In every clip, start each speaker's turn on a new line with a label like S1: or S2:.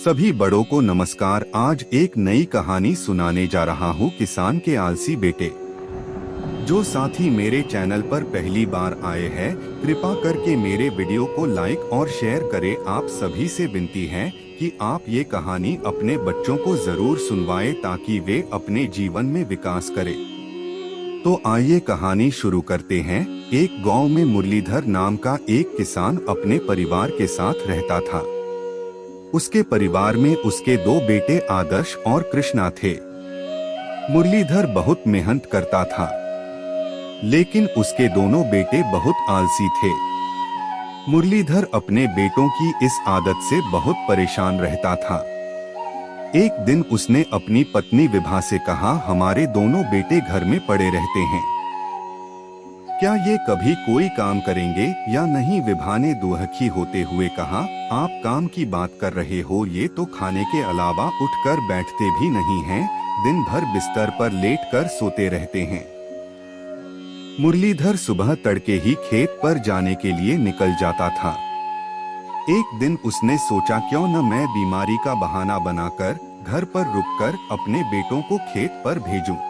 S1: सभी बड़ों को नमस्कार। आज एक नई कहानी सुनाने जा रहा हूँ किसान के आलसी बेटे। जो साथी मेरे चैनल पर पहली बार आए हैं, कृपा करके मेरे वीडियो को लाइक और शेयर करें। आप सभी से विनती है कि आप ये कहानी अपने बच्चों को जरूर सुनवाएं ताकि वे अपने जीवन में विकास करें। तो आइए कहानी शुरू करते हैं। एक गांव में मुरलीधर नाम का एक किसान अपने परिवार के साथ रहता था। उसके परिवार में उसके दो बेटे आदर्श और कृष्णा थे। मुरलीधर बहुत मेहनत करता था, लेकिन उसके दोनों बेटे बहुत आलसी थे। मुरलीधर अपने बेटों की इस आदत से बहुत परेशान रहता था। एक दिन उसने अपनी पत्नी विभा से कहा, हमारे दोनों बेटे घर में पड़े रहते हैं, क्या ये कभी कोई काम करेंगे या नहीं? विभा ने दुहखी होते हुए कहा, आप काम की बात कर रहे हो, ये तो खाने के अलावा उठकर बैठते भी नहीं हैं, दिन भर बिस्तर पर लेटकर सोते रहते हैं। मुरलीधर सुबह तड़के ही खेत पर जाने के लिए निकल जाता था। एक दिन उसने सोचा, क्यों न मैं बीमारी का बहाना बनाकर घर पर रुककर अपने बेटों को खेत पर भेजूं।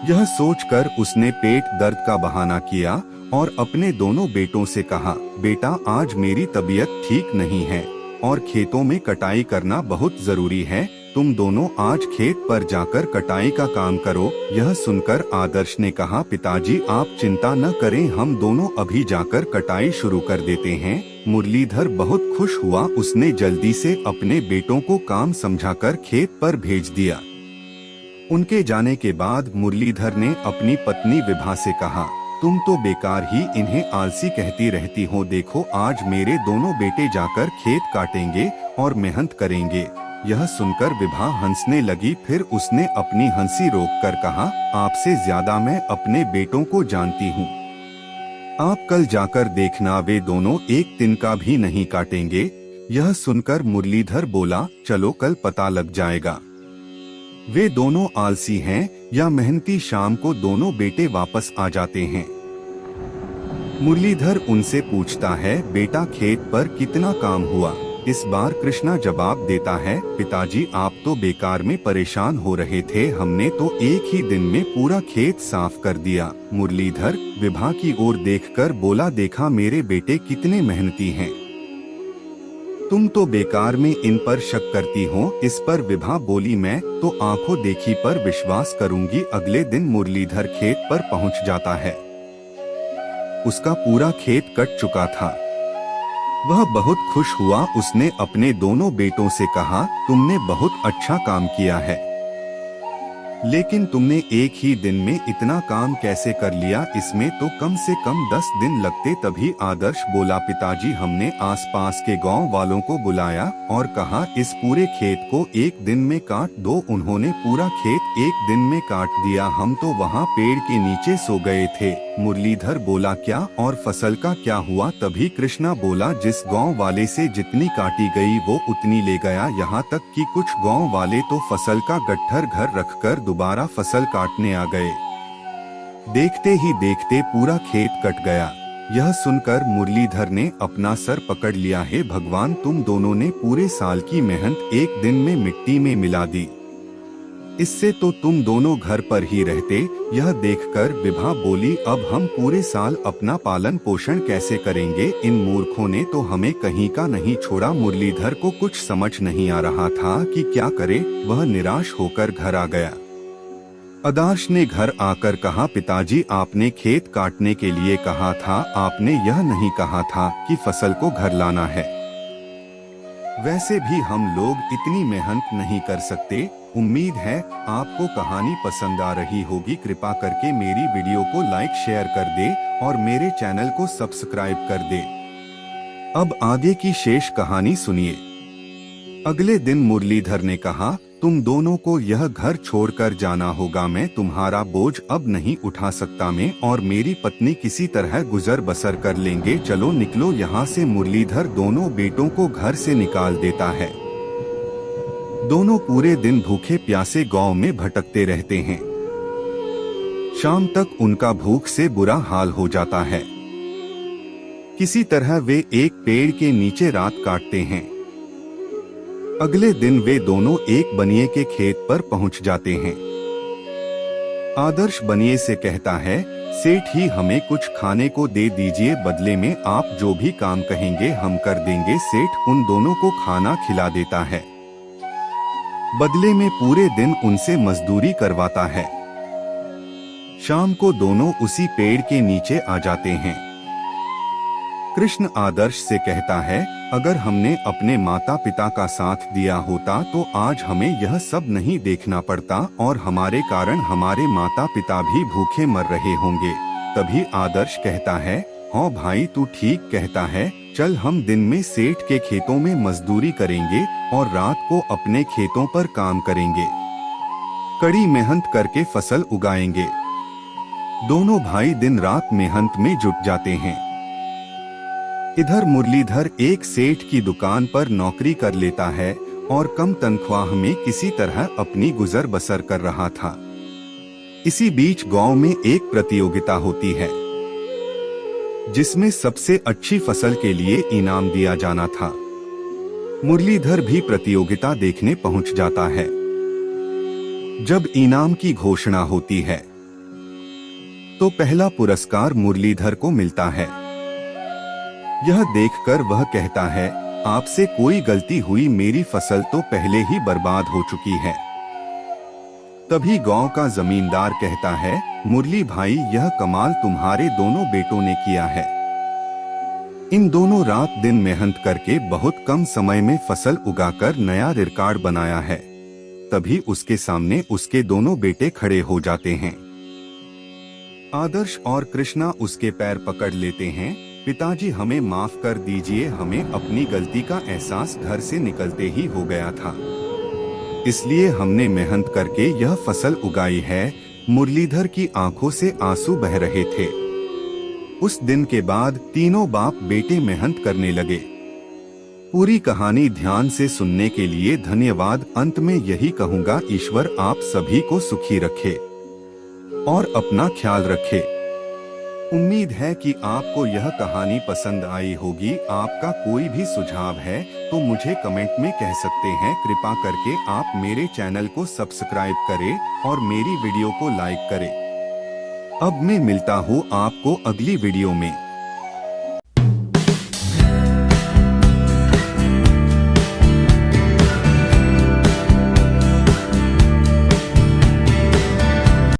S1: यह सोचकर उसने पेट दर्द का बहाना किया और अपने दोनों बेटों से कहा, बेटा आज मेरी तबीयत ठीक नहीं है और खेतों में कटाई करना बहुत जरूरी है, तुम दोनों आज खेत पर जाकर कटाई का काम करो। यह सुनकर आदर्श ने कहा, पिताजी आप चिंता न करें, हम दोनों अभी जाकर कटाई शुरू कर देते हैं। मुरलीधर बहुत खुश हुआ। उसने जल्दी से अपने बेटों को काम समझाकर खेत पर भेज दिया। उनके जाने के बाद मुरलीधर ने अपनी पत्नी विभा से कहा, तुम तो बेकार ही इन्हें आलसी कहती रहती हो, देखो आज मेरे दोनों बेटे जाकर खेत काटेंगे और मेहनत करेंगे। यह सुनकर विभा हंसने लगी। फिर उसने अपनी हंसी रोककर कहा, आपसे ज्यादा मैं अपने बेटों को जानती हूँ। आप कल जाकर देखना, वे दोनों एक दिन का भी नहीं काटेंगे। यह सुनकर मुरलीधर बोला, चलो कल पता लग जाएगा वे दोनों आलसी हैं या मेहनती। शाम को दोनों बेटे वापस आ जाते हैं। मुरलीधर उनसे पूछता है, बेटा खेत पर कितना काम हुआ? इस बार कृष्णा जवाब देता है, पिताजी आप तो बेकार में परेशान हो रहे थे, हमने तो एक ही दिन में पूरा खेत साफ कर दिया। मुरलीधर विभा की ओर देखकर बोला, देखा मेरे बेटे कितने मेहनती हैं, तुम तो बेकार में इन पर शक करती हो। इस पर विभा बोली, मैं तो आंखों देखी पर विश्वास करूंगी। अगले दिन मुरलीधर खेत पर पहुंच जाता है। उसका पूरा खेत कट चुका था। वह बहुत खुश हुआ। उसने अपने दोनों बेटों से कहा, तुमने बहुत अच्छा काम किया है, लेकिन तुमने एक ही दिन में इतना काम कैसे कर लिया? इसमें तो कम से कम 10 दिन लगते। तभी आदर्श बोला, पिताजी हमने आसपास के गांव वालों को बुलाया और कहा, इस पूरे खेत को एक दिन में काट दो। उन्होंने पूरा खेत एक दिन में काट दिया। हम तो वहां पेड़ के नीचे सो गए थे। मुरलीधर बोला, क्या? और फसल का क्या हुआ? तभी कृष्णा बोला, जिस गांव वाले से जितनी काटी गई वो उतनी ले गया। यहाँ तक कि कुछ गांव वाले तो फसल का गट्ठर घर रखकर दोबारा फसल काटने आ गए। देखते ही देखते पूरा खेत कट गया। यह सुनकर मुरलीधर ने अपना सर पकड़ लिया, हे भगवान, तुम दोनों ने पूरे साल की मेहनत एक दिन में मिट्टी में मिला दी। इससे तो तुम दोनों घर पर ही रहते। यह देखकर विभा बोली, अब हम पूरे साल अपना पालन पोषण कैसे करेंगे? इन मूर्खों ने तो हमें कहीं का नहीं छोड़ा। मुरलीधर को कुछ समझ नहीं आ रहा था कि क्या करे। वह निराश होकर घर आ गया। आदर्श ने घर आकर कहा, पिताजी आपने खेत काटने के लिए कहा था, आपने यह नहीं कहा था कि फसल को घर लाना है। वैसे भी हम लोग इतनी मेहनत नहीं कर सकते। उम्मीद है आपको कहानी पसंद आ रही होगी। कृपा करके मेरी वीडियो को लाइक शेयर कर दे और मेरे चैनल को सब्सक्राइब कर दे। अब आगे की शेष कहानी सुनिए। अगले दिन मुरलीधर ने कहा, तुम दोनों को यह घर छोड़कर जाना होगा, मैं तुम्हारा बोझ अब नहीं उठा सकता। मैं और मेरी पत्नी किसी तरह गुजर बसर कर लेंगे, चलो निकलो यहाँ से। मुरलीधर दोनों बेटों को घर से निकाल देता है। दोनों पूरे दिन भूखे प्यासे गांव में भटकते रहते हैं। शाम तक उनका भूख से बुरा हाल हो जाता है। किसी तरह वे एक पेड़ के नीचे रात काटते हैं। अगले दिन वे दोनों एक बनिए के खेत पर पहुंच जाते हैं। आदर्श बनिए से कहता है, सेठ ही हमें कुछ खाने को दे दीजिए, बदले में आप जो भी काम कहेंगे हम कर देंगे। सेठ उन दोनों को खाना खिला देता है। बदले में पूरे दिन उनसे मजदूरी करवाता है। शाम को दोनों उसी पेड़ के नीचे आ जाते हैं। कृष्ण आदर्श से कहता है, अगर हमने अपने माता पिता का साथ दिया होता तो आज हमें यह सब नहीं देखना पड़ता और हमारे कारण हमारे माता पिता भी भूखे मर रहे होंगे। तभी आदर्श कहता है, हाँ भाई तू ठीक कहता है, चल हम दिन में सेठ के खेतों में मजदूरी करेंगे और रात को अपने खेतों पर काम करेंगे। कड़ी मेहनत करके फसल उगाएंगे। दोनों भाई दिन रात मेहनत में जुट जाते हैं। इधर मुरलीधर एक सेठ की दुकान पर नौकरी कर लेता है और कम तनख्वाह में किसी तरह अपनी गुजर बसर कर रहा था। इसी बीच गांव में एक प्रतियोगिता होती है जिसमें सबसे अच्छी फसल के लिए इनाम दिया जाना था। मुरलीधर भी प्रतियोगिता देखने पहुंच जाता है। जब इनाम की घोषणा होती है तो पहला पुरस्कार मुरलीधर को मिलता है। यह देखकर वह कहता है, आपसे कोई गलती हुई, मेरी फसल तो पहले ही बर्बाद हो चुकी है। तभी गांव का जमींदार कहता है, मुरली भाई यह कमाल तुम्हारे दोनों बेटों ने किया है। इन दोनों रात दिन मेहनत करके बहुत कम समय में फसल उगाकर नया रिकॉर्ड बनाया है। तभी उसके सामने उसके दोनों बेटे खड़े हो जाते हैं। आदर्श और कृष्णा उसके पैर पकड़ लेते हैं। पिताजी हमें माफ कर दीजिए, हमें अपनी गलती का एहसास घर से निकलते ही हो गया था, इसलिए हमने मेहनत करके यह फसल उगाई है। मुरलीधर की आंखों से आंसू बह रहे थे। उस दिन के बाद तीनों बाप बेटे मेहनत करने लगे। पूरी कहानी ध्यान से सुनने के लिए धन्यवाद। अंत में यही कहूँगा, ईश्वर आप सभी को सुखी रखे और अपना ख्याल रखे। उम्मीद है कि आपको यह कहानी पसंद आई होगी। आपका कोई भी सुझाव है तो मुझे कमेंट में कह सकते हैं। कृपा करके आप मेरे चैनल को सब्सक्राइब करें और मेरी वीडियो को लाइक करें। अब मैं मिलता हूँ आपको अगली वीडियो में।